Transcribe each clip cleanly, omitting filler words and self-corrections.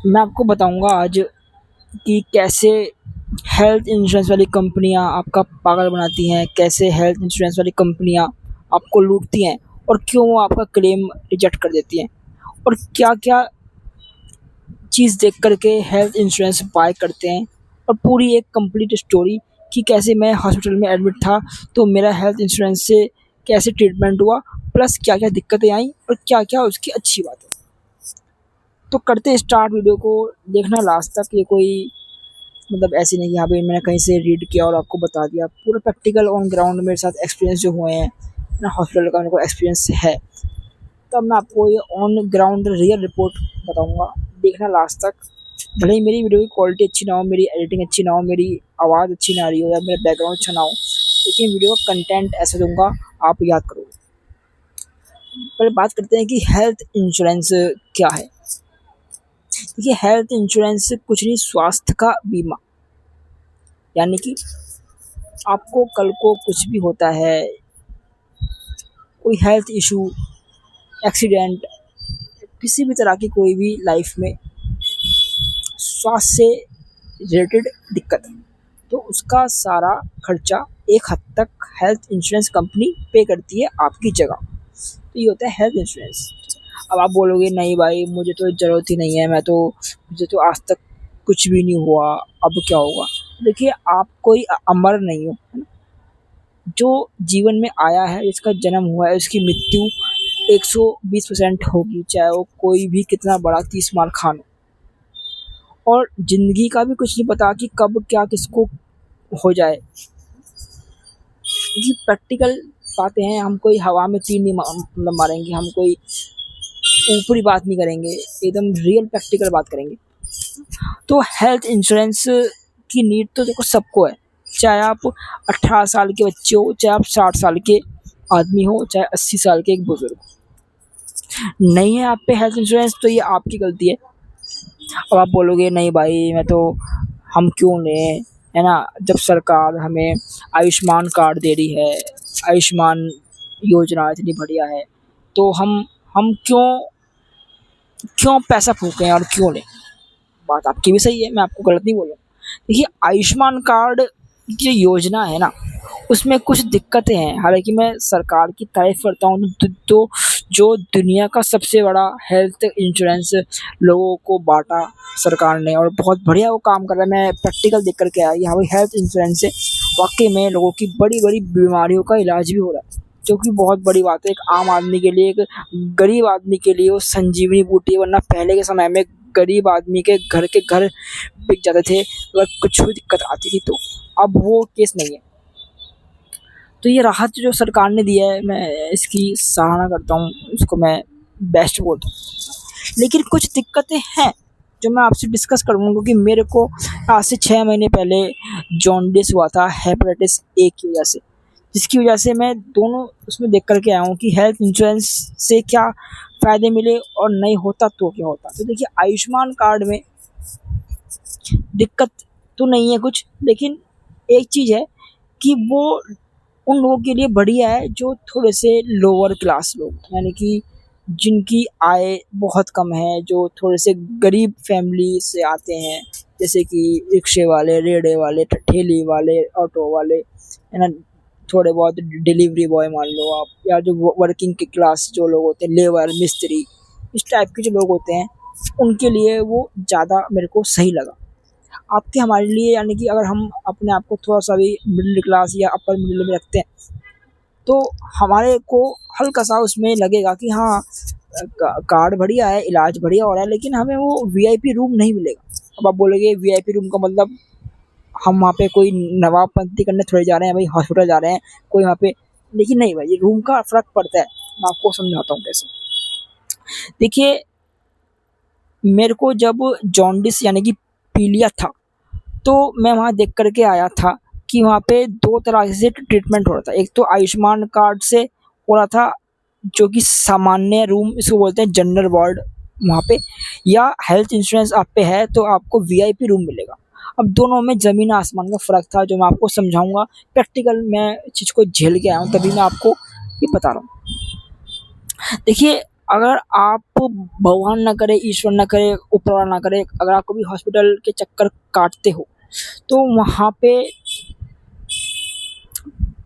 मैं आपको बताऊंगा आज कि कैसे हेल्थ इंश्योरेंस वाली कंपनियां आपका पागल बनाती हैं, कैसे हेल्थ इंश्योरेंस वाली कंपनियां आपको लूटती हैं और क्यों वो आपका क्लेम रिजेक्ट कर देती हैं, और क्या-क्या चीज़ देख कर के हेल्थ इंश्योरेंस बाय करते हैं, और पूरी एक कंप्लीट स्टोरी कि कैसे मैं हॉस्पिटल में एडमिट था तो मेरा हेल्थ इंश्योरेंस से कैसे ट्रीटमेंट हुआ, प्लस क्या-क्या दिक्कतें आईं और क्या-क्या उसकी अच्छी बातें। तो करते स्टार्ट वीडियो को, देखना लास्ट तक। ये कोई मतलब ऐसे नहीं कि यहाँ पे मैंने कहीं से रीड किया और आपको बता दिया, पूरा प्रैक्टिकल ऑन ग्राउंड मेरे साथ एक्सपीरियंस जो हुए हैं ना, हॉस्पिटल का मेरे को एक्सपीरियंस है। तब मैं आपको ये ऑन ग्राउंड रियल रिपोर्ट बताऊंगा, देखना लास्ट तक। भले ही मेरी वीडियो की क्वालिटी अच्छी ना हो, मेरी एडिटिंग अच्छी ना हो, मेरी आवाज़ अच्छी ना आ रही हो या मेरा बैकग्राउंड अच्छा ना हो, लेकिन वीडियो का कंटेंट ऐसा दूंगा आप याद करोगे। पहले बात करते हैं कि हेल्थ इंश्योरेंस क्या है। देखिए, हेल्थ इंश्योरेंस कुछ नहीं, स्वास्थ्य का बीमा। यानी कि आपको कल को कुछ भी होता है, कोई हेल्थ इशू, एक्सीडेंट, किसी भी तरह की कोई भी लाइफ में स्वास्थ्य से रिलेटेड दिक्कत है, तो उसका सारा खर्चा एक हद तक हेल्थ इंश्योरेंस कंपनी पे करती है आपकी जगह। तो ये होता है हेल्थ इंश्योरेंस। अब आप बोलोगे नहीं भाई, मुझे तो ज़रूरत ही नहीं है, मुझे तो आज तक कुछ भी नहीं हुआ, अब क्या होगा। देखिए, आप कोई अमर नहीं हो, है ना। जो जीवन में आया है, जिसका जन्म हुआ है, उसकी मृत्यु 120% होगी, चाहे वो कोई भी कितना बड़ा 30 मार खान हो। और ज़िंदगी का भी कुछ नहीं पता कि कब क्या किसको हो जाए। ये प्रैक्टिकल बातें हैं, हम कोई हवा में तीर नहीं मतलब मारेंगे, हम कोई ऊपरी बात नहीं करेंगे, एकदम रियल प्रैक्टिकल बात करेंगे। तो हेल्थ इंश्योरेंस की नीड तो देखो सबको है, चाहे आप 18 साल के बच्चे हो, चाहे आप 60 साल के आदमी हो, चाहे 80 साल के एक बुजुर्ग हो। नहीं है आप पे हेल्थ इंश्योरेंस तो ये आपकी गलती है। अब आप बोलोगे नहीं भाई, हम क्यों लें, है ना, जब सरकार हमें आयुष्मान कार्ड दे रही है, आयुष्मान योजना इतनी बढ़िया है, तो हम क्यों क्यों पैसा फूकें और क्यों लें। बात आपकी भी सही है, मैं आपको गलत नहीं बोल रहा हूँ। देखिए, आयुष्मान कार्ड की जो योजना है ना, उसमें कुछ दिक्कतें हैं। हालाँकि मैं सरकार की तारीफ़ करता हूँ तो जो दुनिया का सबसे बड़ा हेल्थ इंश्योरेंस लोगों को बाँटा सरकार ने, और बहुत बढ़िया वो काम कर रहा है। मैं प्रैक्टिकल देख कर के आया कि हाँ भाई, हेल्थ इंश्योरेंस से वाक़ई में लोगों की बड़ी-बड़ी बीमारियों का इलाज भी हो रहा है, जो कि बहुत बड़ी बात है। एक आम आदमी के लिए, एक गरीब आदमी के लिए वो संजीवनी बूटी है, वरना पहले के समय में गरीब आदमी के घर बिक जाते थे अगर कुछ भी दिक्कत आती थी तो। अब वो केस नहीं है। तो ये राहत जो सरकार ने दिया है, मैं इसकी सराहना करता हूँ, इसको मैं बेस्ट बोलता हूँ। लेकिन कुछ दिक्कतें हैं जो मैं आपसे डिस्कस करूँगा, क्योंकि मेरे को आज से 6 महीने पहले जॉन्डिस हुआ था हेपेटाइटिस ए की वजह से, जिसकी वजह से मैं दोनों उसमें देख कर के आया हूँ कि हेल्थ इंश्योरेंस से क्या फ़ायदे मिले और नहीं होता तो क्या होता। तो देखिए, आयुष्मान कार्ड में दिक्कत तो नहीं है कुछ, लेकिन एक चीज़ है कि वो उन लोगों के लिए बढ़िया है जो थोड़े से लोअर क्लास लोग, यानी कि जिनकी आय बहुत कम है, जो थोड़े से गरीब फैमिली से आते हैं, जैसे कि रिक्शे वाले, रेहड़े वाले, ठेली वाले, ऑटो वाले, है ना, थोड़े बहुत डिलीवरी बॉय मान लो आप, या जो वर्किंग की क्लास जो लोग होते हैं, लेबर, मिस्त्री, इस टाइप के जो लोग होते हैं, उनके लिए वो ज़्यादा मेरे को सही लगा। आपके हमारे लिए, यानी कि अगर हम अपने आप को थोड़ा-सा भी मिडिल क्लास या अपर मिडिल में रखते हैं, तो हमारे को हल्का-सा उसमें लगेगा कि हाँ, कार्ड बढ़िया है, इलाज बढ़िया हो रहा है, लेकिन हमें वो वीआईपी रूम नहीं मिलेगा। अब आप बोलोगे वीआईपी रूम का मतलब हम वहाँ पे कोई नवाबपंती करने थोड़ी जा रहे हैं भाई, हॉस्पिटल जा रहे हैं, कोई वहाँ पे। लेकिन नहीं भाई, ये रूम का फ़र्क पड़ता है। मैं आपको समझाता हूँ कैसे। देखिए, मेरे को जब जॉन्डिस यानी कि पीलिया था, तो मैं वहाँ देख कर के आया था कि वहाँ पे 2 तरह से ट्रीटमेंट हो रहा था। एक तो आयुष्मान कार्ड से हो रहा था, जो कि सामान्य रूम इसको बोलते हैं, जनरल वार्ड वहाँ पे, या हेल्थ इंश्योरेंस आप पे है तो आपको वीआईपी रूम मिलेगा। अब दोनों में ज़मीन आसमान का फ़र्क था, जो मैं आपको समझाऊँगा। प्रैक्टिकल मैं चीज़ को झेल के आया हूँ, तभी मैं आपको ये बता रहा हूँ। देखिए, अगर आप, भगवान ना करे, ईश्वर ना करे, ऊपर वाला ना करे, अगर आप कभी हॉस्पिटल के चक्कर काटते हो, तो वहाँ पे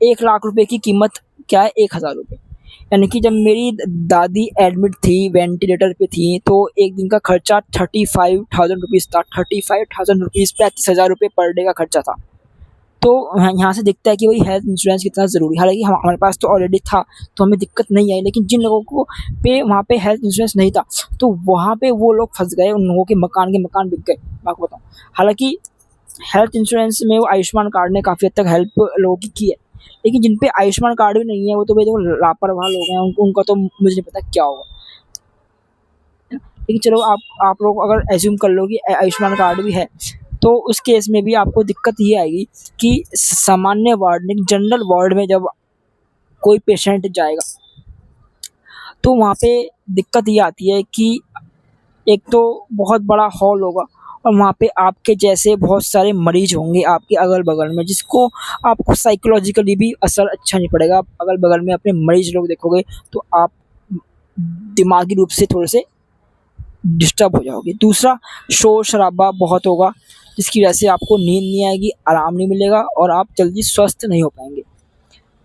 1 लाख रुपए की कीमत क्या है, 1,000 रुपये। यानी कि जब मेरी दादी एडमिट थी, वेंटिलेटर पे थी, तो एक दिन का खर्चा 35,000 रुपीज़ था। 35,000 रुपीज़, 35,000 रुपये पर डे का खर्चा था। तो यहाँ से दिखता है कि भाई हेल्थ इंश्योरेंस कितना ज़रूरी है। हालाँकि हमारे पास तो ऑलरेडी था, तो हमें दिक्कत नहीं आई, लेकिन जिन लोगों को पे वहाँ पे हेल्थ इंश्योरेंस नहीं था, तो वहाँ पे वो लोग फँस गए, उन लोगों के मकान बिक गए, मैं आपको बताऊँ। हालाँकि हेल्थ इंश्योरेंस में वो आयुष्मान कार्ड ने काफ़ी हद तक हेल्प लोगों की है, लेकिन जिन पे आयुष्मान कार्ड भी नहीं है, वो तो भाई देखो लापरवाह लोग हैं, उनका तो मुझे नहीं पता क्या होगा। लेकिन चलो आप लोग अगर एज्यूम कर लो कि आयुष्मान कार्ड भी है, तो उस केस में भी आपको दिक्कत ये आएगी कि सामान्य वार्ड में, जनरल वार्ड में जब कोई पेशेंट जाएगा, तो वहाँ पे दिक्कत ये आती है कि एक तो बहुत बड़ा हॉल होगा, और वहाँ पे आपके जैसे बहुत सारे मरीज होंगे आपके अगल-बगल में, जिसको आपको साइकोलॉजिकली भी असर अच्छा नहीं पड़ेगा। आप अगल-बगल में अपने मरीज लोग देखोगे, तो आप दिमागी रूप से थोड़े से डिस्टर्ब हो जाओगे। दूसरा, शोर-शराबा बहुत होगा, जिसकी वजह से आपको नींद नहीं आएगी, आराम नहीं मिलेगा, और आप जल्दी स्वस्थ नहीं हो पाएँगे।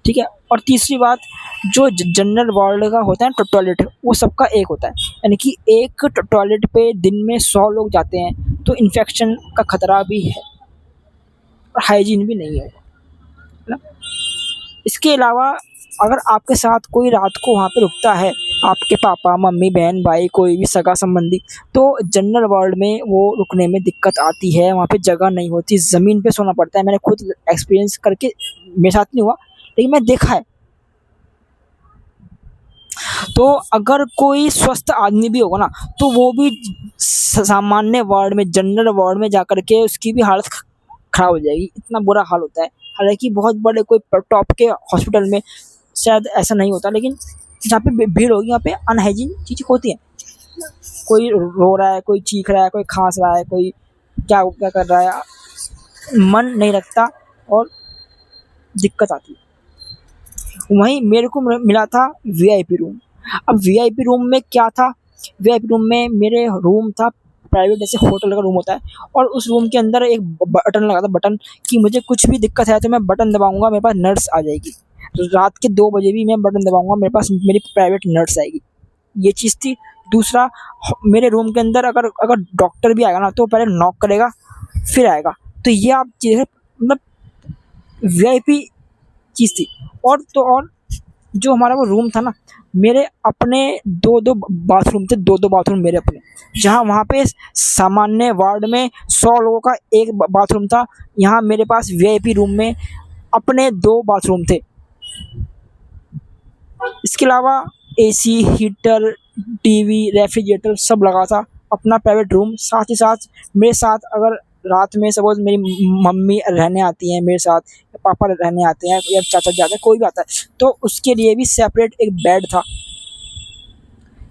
ठीक है? और तीसरी बात, जो जनरल वार्ड का होता है ना टॉयलेट, वो सबका एक होता है। यानी कि एक टॉयलेट पे दिन में 100 लोग जाते हैं, तो इन्फेक्शन का खतरा भी है, और हाइजीन भी नहीं है ना। इसके अलावा अगर आपके साथ कोई रात को वहाँ पे रुकता है, आपके पापा, मम्मी, बहन, भाई, कोई भी सगा संबंधी, तो जनरल वार्ड में वो रुकने में दिक्कत आती है, वहाँ पे जगह नहीं होती, ज़मीन पे सोना पड़ता है। मैंने खुद एक्सपीरियंस करके, मेरे साथ नहीं हुआ, लेकिन मैं देखा है। तो अगर कोई स्वस्थ आदमी भी होगा ना, तो वो भी सामान्य वार्ड में, जनरल वार्ड में जाकर के उसकी भी हालत खराब हो जाएगी, इतना बुरा हाल होता है। हालांकि बहुत बड़े कोई टॉप के हॉस्पिटल में शायद ऐसा नहीं होता, लेकिन जहाँ पे भीड़ होगी, वहाँ पे अनहाइजीन चीज़ें होती हैं। कोई रो रहा है, कोई चीख रहा है, कोई खांस रहा है, कोई क्या क्या कर रहा है, मन नहीं लगता, और दिक्कत आती है। वहीं मेरे को मिला था वीआईपी रूम। अब वीआईपी रूम में क्या था, वीआईपी रूम में मेरे रूम था, प्राइवेट जैसे होटल का रूम होता है, और उस रूम के अंदर एक बटन लगा था, बटन कि मुझे कुछ भी दिक्कत है तो मैं बटन दबाऊंगा, मेरे पास नर्स आ जाएगी। तो रात के 2 बजे भी मैं बटन दबाऊंगा, मेरे पास मेरी प्राइवेट नर्स आएगी। ये चीज़ थी। दूसरा, मेरे रूम के अंदर अगर अगर डॉक्टर भी आएगा ना, तो पहले नॉक करेगा, फिर आएगा। तो ये आप चीज़ है, मतलब वीआईपी चीज़ थी। और तो और, जो हमारा वो रूम था ना, मेरे अपने 2-2 बाथरूम थे, 2-2 बाथरूम मेरे अपने। जहाँ वहाँ पे सामान्य वार्ड में 100 लोगों का एक बाथरूम था, यहाँ मेरे पास वीआईपी रूम में अपने 2 बाथरूम थे। इसके अलावा एसी, हीटर, टीवी, रेफ्रिजरेटर सब लगा था, अपना प्राइवेट रूम। साथ ही साथ मेरे साथ अगर रात में सपोज़ मेरी मम्मी रहने आती हैं मेरे साथ, या पापा रहने आते हैं, या चाचा जाते हैं, कोई भी आता है, तो उसके लिए भी सेपरेट एक बेड था।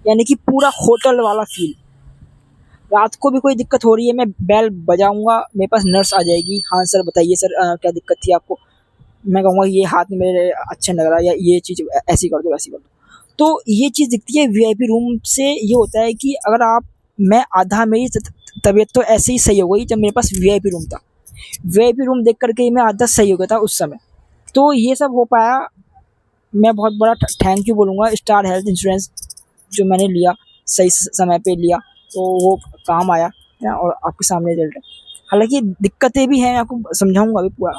यानी कि पूरा होटल वाला फ़ील। रात को भी कोई दिक्कत हो रही है, मैं बेल बजाऊँगा, मेरे पास नर्स आ जाएगी। हाँ सर बताइए सर, क्या दिक्कत थी आपको? मैं कहूँगा ये हाथ मेरे अच्छा नहीं लग रहा, या ये चीज़ ऐसी कर दो, वैसी कर दो। तो ये चीज़ दिखती है वीआईपी रूम से। ये होता है कि अगर आप, मैं आधा मेरी तबीयत तो ऐसे ही सही हो गई जब मेरे पास वीआईपी रूम था। वीआईपी रूम देख कर के ही मैं आधा सही हो गया था उस समय। तो ये सब हो पाया। मैं बहुत बड़ा थैंक यू बोलूँगा स्टार हेल्थ इंश्योरेंस, जो मैंने लिया, सही समय पे लिया, तो वो काम आया है ना, और आपके सामने रिजल्ट है। हालाँकि दिक्कतें भी हैं, मैं आपको समझाऊँगा अभी पूरा।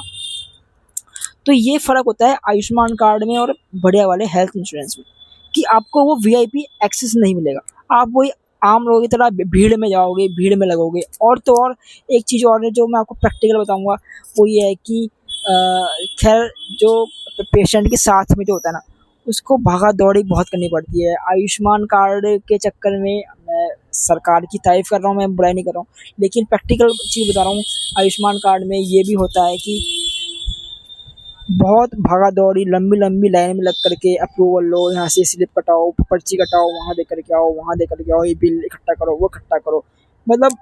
तो ये फ़र्क होता है आयुष्मान कार्ड में और बढ़िया वाले हेल्थ इंश्योरेंस में, कि आपको वो वीआईपी एक्सेस नहीं मिलेगा। आप वही आम लोगों की तरह भीड़ में जाओगे, भीड़ में लगोगे। और तो और, एक चीज़ और है जो मैं आपको प्रैक्टिकल बताऊँगा, वो ये है कि खैर जो पेशेंट के साथ में जो होता है ना, उसको भागा-दौड़ी बहुत करनी पड़ती है। आयुष्मान कार्ड के चक्कर में मैं सरकार की तारीफ़ कर रहा हूँ, मैं बुराई नहीं कर रहा हूँ, लेकिन प्रैक्टिकल चीज़ बता रहा हूँ। आयुष्मान कार्ड में ये भी होता है कि बहुत भागा-दौड़ी, लंबी-लंबी लाइन में लग कर के अप्रूवल लो, यहाँ से स्लिप कटाओ, पर्ची कटाओ, वहाँ दे कर के आओ, वहाँ दे कर के आओ, ये बिल इकट्ठा करो, वो इकट्ठा करो। मतलब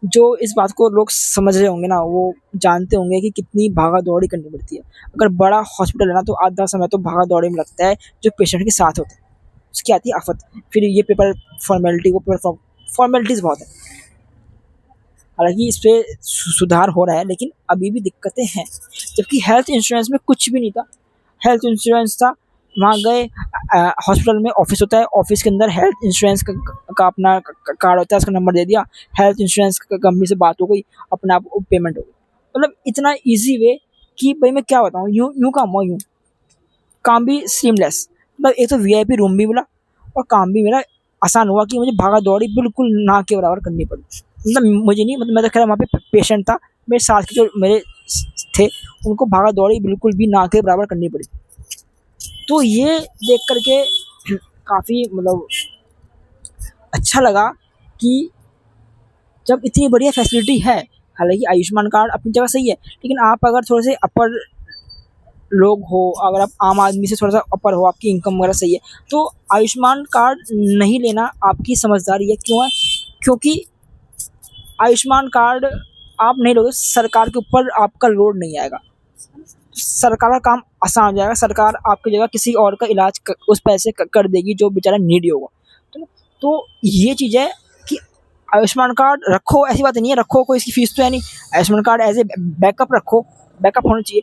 जो इस बात को लोग समझ रहे होंगे ना, वो जानते होंगे कि कितनी भागा-दौड़ी करनी पड़ती है। अगर बड़ा हॉस्पिटल है ना, तो आधा समय तो भागा-दौड़ी में लगता है, जो पेशेंट के साथ होता है। उसकी आती है आफत। फिर ये पेपर फॉर्मेलिटी, वो पेपर फॉर्मेलिटीज़ बहुत है। हालांकि इस पे सुधार हो रहा है, लेकिन अभी भी दिक्कतें हैं। जबकि हेल्थ इंश्योरेंस में कुछ भी नहीं था। हेल्थ इंश्योरेंस था, वहाँ गए, हॉस्पिटल में ऑफिस होता है, ऑफिस के अंदर हेल्थ इंश्योरेंस का अपना कार्ड होता है, उसका नंबर दे दिया, हेल्थ इंश्योरेंस कंपनी से बात हो गई, अपना आप पेमेंट हो गई। मतलब इतना ईजी वे कि भाई मैं क्या बताऊँ, यूँ यूँ काम हुआ यूँ। काम भी सीमलेस, मतलब एक तो वीआईपी रूम भी मिला और काम भी मेरा आसान हुआ कि मुझे भागा दौड़ी बिल्कुल ना के बराबर करनी पड़ी। मतलब मुझे नहीं, मतलब मैं तो खैर वहाँ पे पेशेंट था, मेरे साथ के जो मेरे थे उनको भागा दौड़ी बिल्कुल भी ना के बराबर करनी पड़ी। तो ये देख करके काफ़ी मतलब अच्छा लगा कि जब इतनी बढ़िया फैसिलिटी है। हालांकि आयुष्मान कार्ड अपनी जगह सही है, लेकिन आप अगर थोड़े से अपर लोग हो, अगर आप आम आदमी से थोड़ा सा अपर हो, आपकी इनकम वगैरह सही है, तो आयुष्मान कार्ड नहीं लेना आपकी समझदारी है। क्यों है? क्योंकि आयुष्मान कार्ड आप नहीं लोगे, सरकार के ऊपर आपका लोड नहीं आएगा, सरकार का काम आसान हो जाएगा, सरकार आपकी जगह किसी और का इलाज उस पैसे कर देगी जो बेचारा नीडी होगा। तो ये चीज़ है कि आयुष्मान कार्ड रखो, ऐसी बात नहीं है, रखो, कोई इसकी फीस तो है नहीं, Ayushman card as a backup रखो, बैकअप होना चाहिए।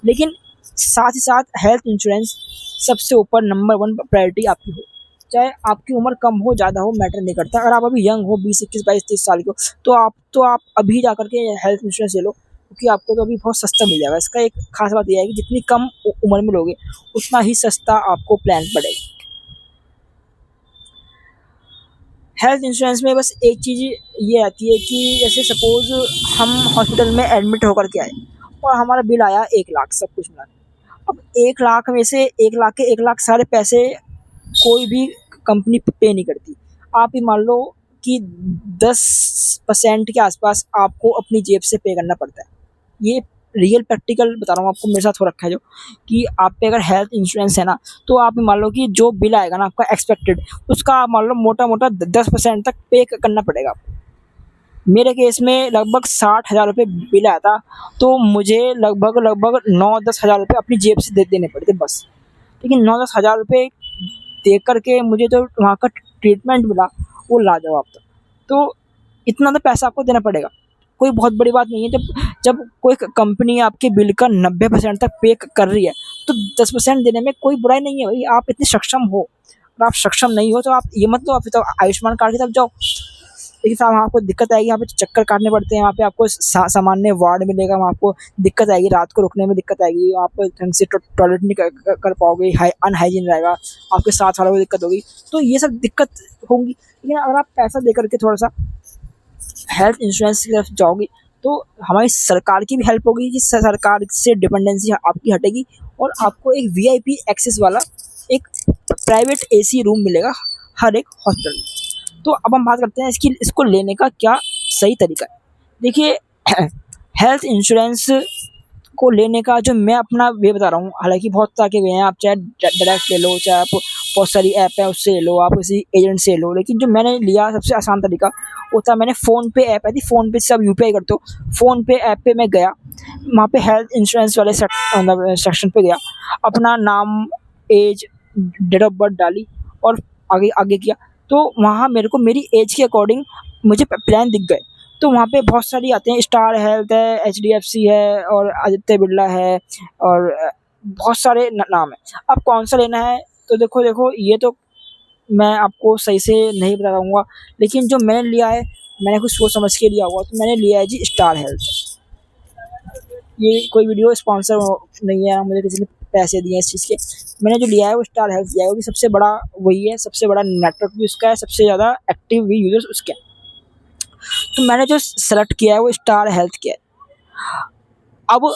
लेकिन साथ ही साथ हेल्थ इंश्योरेंस सबसे ऊपर नंबर 1 प्रायोरिटी आपकी हो। चाहे आपकी उम्र कम हो ज़्यादा हो, मैटर नहीं करता। अगर आप अभी यंग हो, 20 21 22 30 साल के हो, तो आप अभी जा करके हेल्थ इंश्योरेंस ले लो, क्योंकि आपको तो अभी बहुत सस्ता मिल जाएगा। इसका एक खास बात यह है कि जितनी कम उम्र में लोगे उतना ही सस्ता आपको प्लान पड़ेगा। हेल्थ इंश्योरेंस में बस एक चीज़ ये आती है कि जैसे सपोज हम हॉस्पिटल में एडमिट होकर के आए और हमारा बिल आया 1 लाख, सब कुछ मिला। अब 1 लाख में से 1 लाख के 1 लाख सारे पैसे कोई भी कंपनी पे नहीं करती। आप ही मान लो कि 10% के आसपास आपको अपनी जेब से पे करना पड़ता है। ये रियल प्रैक्टिकल बता रहा हूँ आपको, मेरे साथ हो रखा है जो, कि आप पे अगर हेल्थ इंश्योरेंस है ना, तो आप मान लो कि जो बिल आएगा ना आपका एक्सपेक्टेड, उसका आप मान लो मोटा मोटा 10% तक पे करना पड़ेगा आपको। मेरे केस में लगभग 60,000 रुपये बिल आया था, तो मुझे लगभग 9-10 हज़ार रुपये अपनी जेब से देने पड़े थे बस। लेकिन 9-10 हज़ार रुपये दे करके मुझे जो वहाँ का ट्रीटमेंट मिला वो लाजवाब था। तो इतना तो पैसा आपको देना पड़ेगा, कोई बहुत बड़ी बात नहीं है। जब कोई कंपनी आपके बिल का 90% तक पे कर रही है, तो 10% देने में कोई बुराई नहीं है भाई। आप इतने सक्षम हो, और आप सक्षम नहीं हो तो आप ये मत लो, आप तो आयुष्मान कार्ड की तरफ जाओ। लेकिन साहब वहाँ आपको दिक्कत आएगी, यहाँ पे चक्कर काटने पड़ते हैं, वहाँ पे आपको सामान्य वार्ड मिलेगा, वहाँ आपको दिक्कत आएगी, रात को रुकने में दिक्कत आएगी, आप ढंग से टॉयलेट नहीं कर पाओगे, अनहाइजीन रहेगा, आपके साथ वालों को दिक्कत होगी। तो ये सब दिक्कत होंगी। लेकिन अगर आप पैसा दे करके थोड़ा सा हेल्थ इंश्योरेंस की तरफ जाओगी, तो हमारी सरकार की भी हेल्प होगी कि सरकार से डिपेंडेंसी आपकी हटेगी, और आपको एक वीआईपी एक्सेस वाला एक प्राइवेट एसी रूम मिलेगा हर एक हॉस्पिटल में। तो अब हम बात करते हैं इसको लेने का क्या सही तरीका है। देखिए हेल्थ इंश्योरेंस को लेने का जो मैं अपना वे बता रहा हूँ, हालांकि बहुत तरह के वे हैं, आप चाहे डायरेक्ट ले लो, चाहे आप बहुत सारी ऐप है उससे ले लो, आप किसी एजेंट से ले लो, लेकिन जो मैंने लिया सबसे आसान तरीका वो था, मैंने फ़ोन पे ऐप है थी, फ़ोन पे से आप यूपीआई करते हो, फ़ोन पे ऐप पे मैं गया, वहाँ पे हेल्थ इंश्योरेंस वाले सेक्शन पे गया, अपना नाम, एज, डेट ऑफ बर्थ डाली और आगे आगे किया। तो वहाँ मेरे को मेरी एज के अकॉर्डिंग मुझे प्लान दिख गए। तो वहाँ पे बहुत सारी आते हैं, स्टार हेल्थ है, एचडीएफसी है और आदित्य बिरला है, और बहुत सारे नाम है। अब कौन सा लेना है, तो देखो ये तो मैं आपको सही से नहीं बता पाऊँगा, लेकिन जो मैंने लिया है, मैंने कुछ सोच समझ के लिया हुआ, तो मैंने लिया है जी स्टार हेल्थ। ये कोई वीडियो स्पॉन्सर नहीं है, मुझे किसी ने पैसे दिए इस चीज़ के। मैंने जो लिया है वो स्टार हेल्थ लिया है, क्योंकि सबसे बड़ा वही है, सबसे बड़ा नेटवर्क भी उसका है, सबसे ज़्यादा एक्टिव भी यूजर्स उसके हैं। तो मैंने जो सेलेक्ट किया है वो स्टार हेल्थ किया है। अब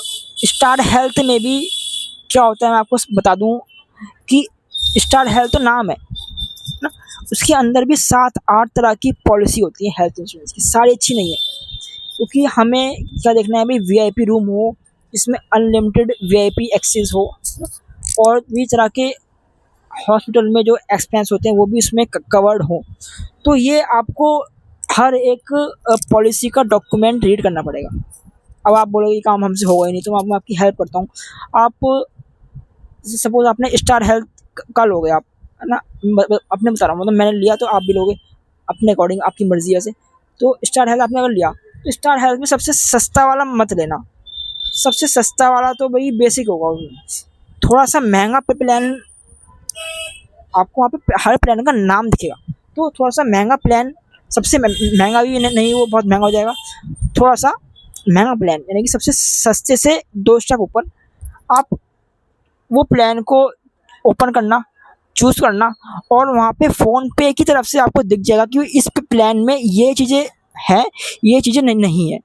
स्टार हेल्थ में भी क्या होता है मैं आपको बता दूं कि स्टार हेल्थ तो नाम है ना, उसके अंदर भी 7-8 तरह की पॉलिसी होती है हेल्थ इंश्योरेंस की, सारी अच्छी नहीं है। क्योंकि हमें क्या देखना है भाई, वीआईपी रूम हो जिसमें अनलिमिटेड वीआईपी एक्सेस हो, और भी तरह के हॉस्पिटल में जो एक्सपेंस होते हैं वो भी उसमें कवर्ड हो। तो ये आपको हर एक पॉलिसी का डॉक्यूमेंट रीड करना पड़ेगा। अब आप बोलोगे काम हमसे होगा ही नहीं, तो मैं आपकी हेल्प करता हूँ। आप सपोज आपने स्टार हेल्थ का लोगे आप, है ना। अपने बता रहा हूँ, मतलब मैंने लिया तो आप भी लोगे अपने अकॉर्डिंग, आपकी मर्जी है से। तो स्टार हेल्थ आपने अगर लिया तो स्टार हेल्थ में सबसे सस्ता वाला मत लेना। सबसे सस्ता वाला तो भाई बेसिक होगा उसमें। थोड़ा सा महंगा प्लान आपको वहाँ पे हर प्लान का नाम दिखेगा। तो थोड़ा सा महंगा प्लान, सबसे महंगा भी नहीं, वो बहुत महंगा हो जाएगा। थोड़ा सा महंगा प्लान यानी कि सबसे सस्ते से 2 स्टेप ऊपर, आप वो प्लान को ओपन करना, चूज़ करना, और वहाँ पे फ़ोन पे की तरफ से आपको दिख जाएगा कि इस प्लान में ये चीज़ें हैं, ये चीज़ें नहीं है।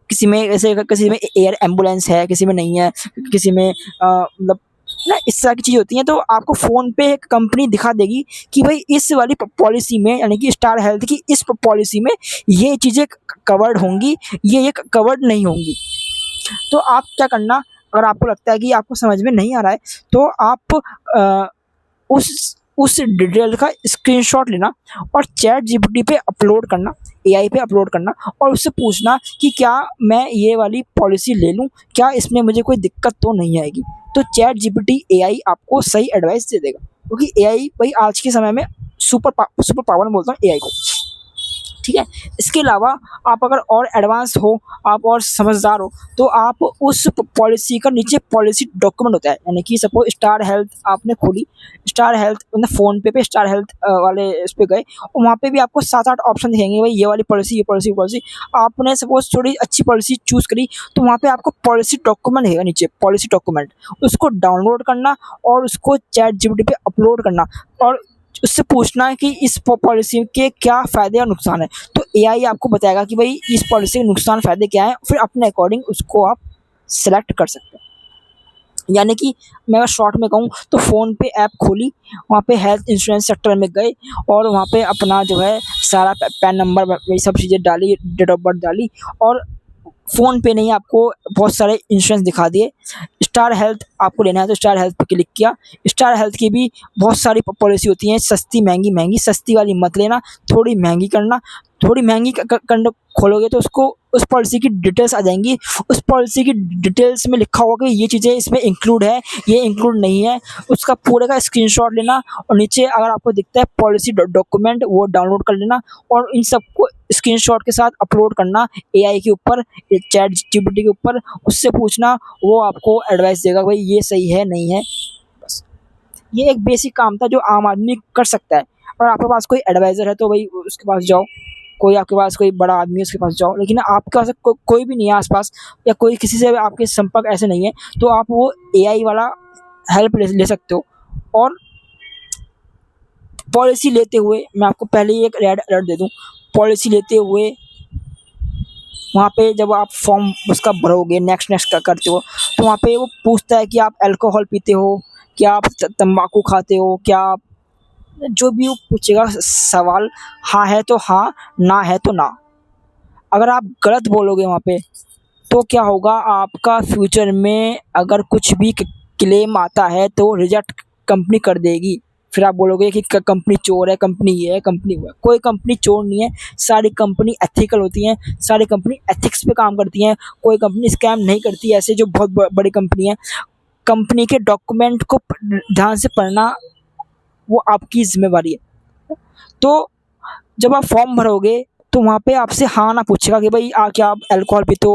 किसी में ऐसे, किसी में एयर एम्बुलेंस है, किसी में नहीं है, किसी में मतलब ना इस तरह की चीज़ होती हैं। तो आपको फ़ोन पे एक कंपनी दिखा देगी कि भाई इस वाली पॉलिसी में, यानी कि स्टार हेल्थ की इस पॉलिसी में ये चीज़ें कवर्ड होंगी, ये कवर्ड नहीं होंगी। तो आप क्या करना, अगर आपको लगता है कि आपको समझ में नहीं आ रहा है, तो आप उस डिटेल का स्क्रीनशॉट लेना और चैट जीपीटी पे अपलोड करना, एआई पे अपलोड करना, और उससे पूछना कि क्या मैं ये वाली पॉलिसी ले लूँ, क्या इसमें मुझे कोई दिक्कत तो नहीं आएगी। तो चैट जीपीटी एआई आपको सही एडवाइस दे देगा, क्योंकि एआई भाई आज के समय में सुपर पावर में बोलता हूँ एआई को। ठीक है। इसके अलावा आप अगर और एडवांस हो, आप और समझदार हो, तो आप उस पॉलिसी का नीचे पॉलिसी डॉक्यूमेंट होता है, यानी कि सपोज स्टार हेल्थ आपने खोली, स्टार हेल्थ मतलब फ़ोन पे स्टार हेल्थ वाले इस पे गए, और वहाँ पे भी आपको 7-8 ऑप्शन दिखेंगे, भाई ये वाली पॉलिसी, ये पॉलिसी, पॉलिसी। आपने सपोज थोड़ी अच्छी पॉलिसी चूज़ करी, तो वहाँ पे आपको पॉलिसी डॉक्यूमेंट दिखेगा नीचे, पॉलिसी डॉक्यूमेंट, उसको डाउनलोड करना और उसको चैट जीपीटी पे अपलोड करना, और उससे पूछना है कि इस पॉलिसी के क्या फ़ायदे और नुकसान है। तो एआई आपको बताएगा कि भाई इस पॉलिसी के नुकसान फ़ायदे क्या हैं, फिर अपने अकॉर्डिंग उसको आप सेलेक्ट कर सकते हैं। यानी कि मैं अगर शॉर्ट में कहूँ तो फ़ोन पे ऐप खोली, वहाँ पे हेल्थ इंश्योरेंस सेक्टर में गए, और वहाँ पे अपना जो है सारा पैन नंबर, वही सब चीज़ें डाली, डेट ऑफ बर्थ डाली, और फ़ोन पे नहीं आपको बहुत सारे इंश्योरेंस दिखा दिए। स्टार हेल्थ आपको लेना है तो स्टार हेल्थ पे क्लिक किया। स्टार हेल्थ की भी बहुत सारी पॉलिसी होती हैं, सस्ती महंगी, महंगी सस्ती वाली मत लेना, थोड़ी महंगी करना। थोड़ी महंगी कर खोलोगे तो उसको उस पॉलिसी की डिटेल्स आ जाएंगी। उस पॉलिसी की डिटेल्स में लिखा होगा कि ये चीज़ें इसमें इंक्लूड है, ये इंक्लूड नहीं है। उसका पूरे का स्क्रीनशॉट लेना, और नीचे अगर आपको दिखता है पॉलिसी डॉक्यूमेंट, वो डाउनलोड कर लेना, और इन सबको स्क्रीनशॉट के साथ अपलोड करना एआई के ऊपर, चैट जीपीटी के ऊपर। उससे पूछना, वो आपको एडवाइस देगा भाई ये सही है नहीं है। बस ये एक बेसिक काम था जो आम आदमी कर सकता है। और आपके पास कोई एडवाइज़र है तो भाई उसके पास जाओ, कोई आपके पास कोई बड़ा आदमी है उसके पास जाओ। लेकिन आपके पास कोई भी नहीं है आसपास, या कोई किसी से आपके संपर्क ऐसे नहीं है, तो आप वो एआई वाला हेल्प ले सकते हो। और पॉलिसी लेते हुए मैं आपको पहले ही एक रेड अलर्ट दे दूँ, पॉलिसी लेते हुए वहाँ पे जब आप फॉर्म उसका भरोगे, नेक्स्ट करते हो, तो वहाँ पे वो पूछता है कि आप अल्कोहल पीते हो, क्या आप तंबाकू खाते हो, क्या आप, जो भी वो पूछेगा सवाल, हाँ है तो हाँ, ना है तो ना। अगर आप गलत बोलोगे वहाँ पे, तो क्या होगा, आपका फ्यूचर में अगर कुछ भी क्लेम आता है तो रिजेक्ट कंपनी कर देगी। फिर आप बोलोगे कि कंपनी चोर है, कंपनी ये है, कंपनी वो है। कोई कंपनी चोर नहीं है, सारी कंपनी एथिकल होती हैं, सारी कंपनी एथिक्स पे काम करती हैं। कोई कंपनी स्कैम नहीं करती ऐसे जो बहुत बड़ी कंपनी है। कंपनी के डॉक्यूमेंट को ध्यान से पढ़ना वो आपकी ज़िम्मेवारी है। तो जब आप फॉर्म भरोगे तो वहाँ पे आपसे हाँ ना पूछेगा कि भाई क्या आप अल्कोहल पीते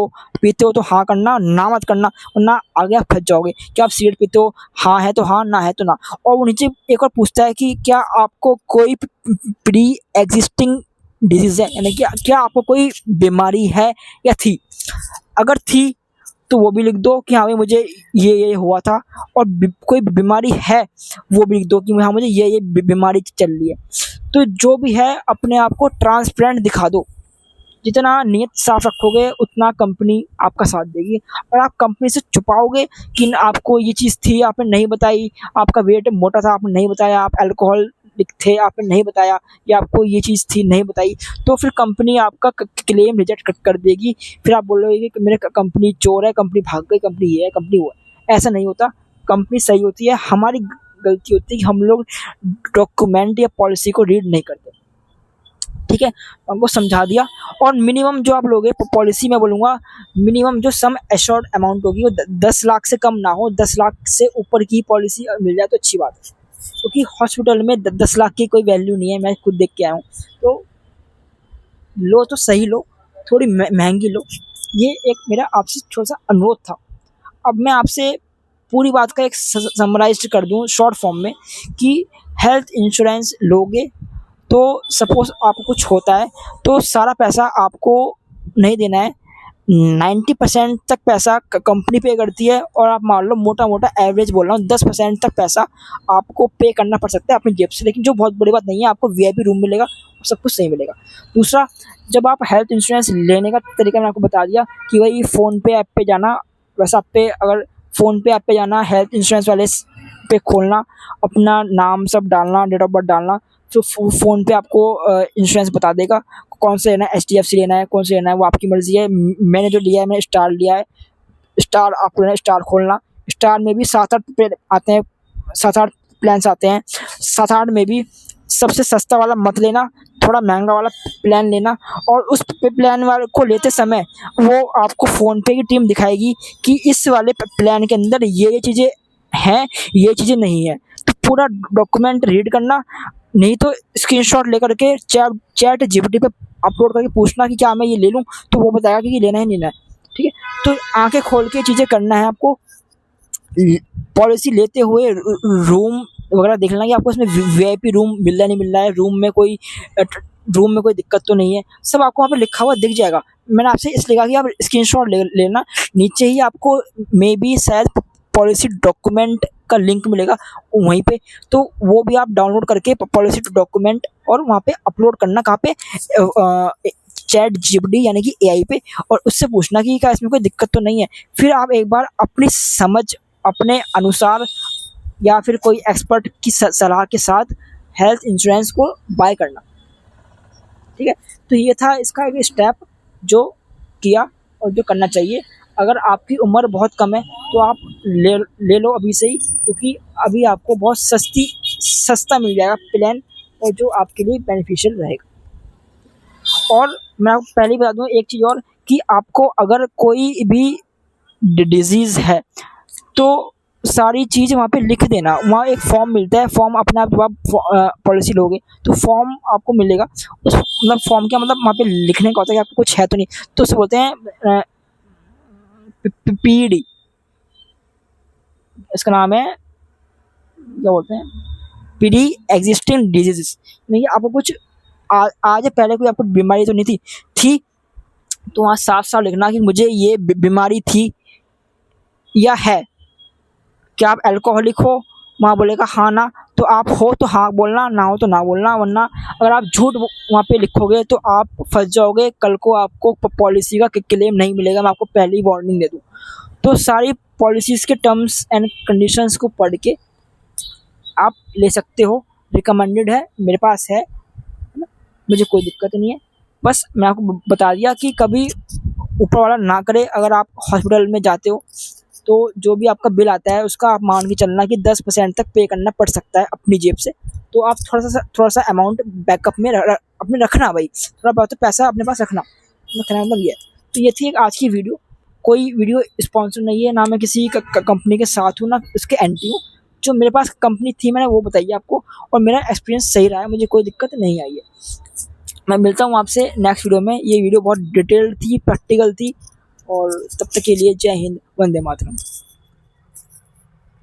हो तो हाँ करना, ना मत करना, वरना आगे आप फंस जाओगे। क्या आप सिगरेट पीते हो, हाँ है तो हाँ, ना है तो ना। और वो नीचे एक और पूछता है कि क्या आपको कोई प्री एग्जिस्टिंग डिजीज़ है, यानी कि क्या आपको कोई बीमारी है या थी। अगर थी तो वो भी लिख दो कि हाँ भाई मुझे ये हुआ था, और कोई बीमारी है वो भी लिख दो कि हाँ मुझे ये बीमारी चल रही है। तो जो भी है अपने आप को ट्रांसपेरेंट दिखा दो। जितना नीयत साफ रखोगे उतना कंपनी आपका साथ देगी। और आप कंपनी से छुपाओगे कि आपको ये चीज़ थी, आपने नहीं बताई, आपका वेट मोटा था आपने नहीं बताया, आप अल्कोहल थे आपने नहीं बताया, या आपको ये चीज़ थी नहीं बताई, तो फिर कंपनी आपका क्लेम रिजेक्ट कर देगी। फिर आप बोलोगे कि मेरे कंपनी चोर है, कंपनी भाग गई, कंपनी ये है, कंपनी वो है। ऐसा नहीं होता, कंपनी सही होती है। हमारी गलती होती है कि हम लोग डॉक्यूमेंट या पॉलिसी को रीड नहीं करते। ठीक है, हमको समझा दिया। और मिनिमम जो आप लोगे पॉलिसी में बोलूँगा, मिनिमम जो सम एश्योर्ड अमाउंट होगी वो 10 लाख से कम ना हो। 10 लाख से ऊपर की पॉलिसी मिल जाए तो अच्छी बात है। क्योंकि हॉस्पिटल में 10 लाख की कोई वैल्यू नहीं है, मैं खुद देख के आया हूँ। तो लो तो सही लो, थोड़ी महंगी लो। ये एक मेरा आपसे छोटा-सा अनुरोध था। अब मैं आपसे पूरी बात का एक समराइज़्ड कर दूँ शॉर्ट फॉर्म में कि हेल्थ इंश्योरेंस लोगे तो सपोज़ आपको कुछ होता है तो सारा पैसा आपको नहीं देना है, 90% तक पैसा कंपनी पे करती है और आप मान लो मोटा-मोटा एवरेज बोल रहा हूँ 10% तक पैसा आपको पे करना पड़ सकता है अपनी जेब से, लेकिन जो बहुत बड़ी बात नहीं है, आपको वीआईपी रूम मिलेगा, सब कुछ सही मिलेगा। दूसरा, जब आप हेल्थ इंश्योरेंस लेने का तरीका मैंने आपको बता दिया कि भाई फ़ोनपे ऐप पे जाना, वैसे आप पे अगर फ़ोनपे ऐप पे जाना, हेल्थ इंश्योरेंस वाले पे खोलना, अपना नाम सब डालना, डेट ऑफ बर्थ डालना, तो फ़ोन पे आपको इंश्योरेंस बता देगा कौन सा लेना है, एचडीएफसी लेना है, कौन सा लेना है, वो आपकी मर्ज़ी है। मैंने जो लिया है, मैंने स्टार लिया है। स्टार आपको लेना है, स्टार खोलना। स्टार में भी 7-8 आते हैं, 7-8 प्लान्स आते हैं। 7-8 में भी सबसे सस्ता वाला मत लेना, थोड़ा महंगा वाला प्लान लेना, और उस प्लान वाले को लेते समय वो आपको फ़ोनपे की टीम दिखाएगी कि इस वाले प्लान के अंदर ये चीज़ें हैं, ये चीज़ें नहीं हैं। तो पूरा डॉक्यूमेंट रीड करना, नहीं तो स्क्रीनशॉट लेकर के चैट जीपीटी पे अपलोड करके पूछना कि क्या मैं ये ले लूँ, तो वो बताएगा कि ये लेना है, नहीं लेना है। ठीक है? तो आँखें खोल के चीज़ें करना है आपको। पॉलिसी लेते हुए रूम वगैरह देखना है कि आपको इसमें वीआईपी रूम मिल रहा है, नहीं मिल रहा है, रूम में कोई दिक्कत तो नहीं है, सब आपको वहाँ पे लिखा हुआ दिख जाएगा। मैंने आपसे इसलिए कहा कि आप स्क्रीनशॉट लेना, नीचे ही आपको मे बी शायद पॉलिसी डॉक्यूमेंट का लिंक मिलेगा वहीं पे, तो वो भी आप डाउनलोड करके पॉलिसी डॉक्यूमेंट और वहाँ पे अपलोड करना, कहाँ पे, चैट जीपीटी यानी कि एआई पे, और उससे पूछना कि क्या इसमें कोई दिक्कत तो नहीं है। फिर आप एक बार अपनी समझ, अपने अनुसार या फिर कोई एक्सपर्ट की सलाह के साथ हेल्थ इंश्योरेंस को बाय करना। ठीक है? तो ये था इसका एक स्टेप जो किया और जो करना चाहिए। अगर आपकी उम्र बहुत कम है तो आप ले लो अभी से ही, क्योंकि अभी आपको बहुत सस्ता मिल जाएगा प्लान, और जो आपके लिए बेनिफिशियल रहेगा। और मैं आपको पहले ही बता दूँ एक चीज़ और, कि आपको अगर कोई भी डिज़ीज़ है तो सारी चीज़ वहाँ पे लिख देना। वहाँ एक फॉर्म मिलता है, फॉर्म अपने आप जब आप पॉलिसी लोगे तो फॉर्म आपको मिलेगा। उस मतलब फॉर्म क्या मतलब, वहाँ पे लिखने का होता है कि आपको कुछ है तो नहीं, तो उसे बोलते हैं पीडी, इसका नाम है, क्या बोलते हैं, पीडी एग्जिस्टिंग डिजीज़। नहीं, आपको कुछ आज पहले कोई आपको बीमारी तो नहीं थी, तो वहाँ साफ-साफ लिखना कि मुझे ये बीमारी थी या है। क्या आप अल्कोहलिक हो? वहाँ बोलेगा हाँ ना, तो आप हो तो हाँ बोलना, ना हो तो ना बोलना, वरना अगर आप झूठ वहाँ पे लिखोगे तो आप फँस जाओगे, कल को आपको पॉलिसी का क्लेम नहीं मिलेगा। मैं आपको पहले ही वार्निंग दे दूँ। तो सारी पॉलिसीज़ के टर्म्स एंड कंडीशंस को पढ़ के आप ले सकते हो, रिकमेंडेड है, मेरे पास है ना, मुझे कोई दिक्कत नहीं है। बस मैं आपको बता दिया कि कभी ऊपर वाला ना करे, अगर आप हॉस्पिटल में जाते हो तो जो भी आपका बिल आता है उसका आप मान के चलना कि 10% तक पे करना पड़ सकता है अपनी जेब से। तो आप थोड़ा सा अमाउंट बैकअप में अपने रखना भाई, थोड़ा बहुत पैसा अपने पास रखना, मतलब ये है। तो ये थी एक आज की वीडियो। कोई वीडियो स्पॉन्सर नहीं है, ना मैं किसी कंपनी के साथ हूँ, ना उसके एंटी हूँ। जो मेरे पास कंपनी थी मैंने वो बताई आपको, और मेरा एक्सपीरियंस सही रहा है, मुझे कोई दिक्कत नहीं आई है। मैं मिलता हूँ आपसे नेक्स्ट वीडियो में। ये वीडियो बहुत डिटेल्ड थी, प्रैक्टिकल थी, और तब तक के लिए जय हिंद, वंदे मातरम।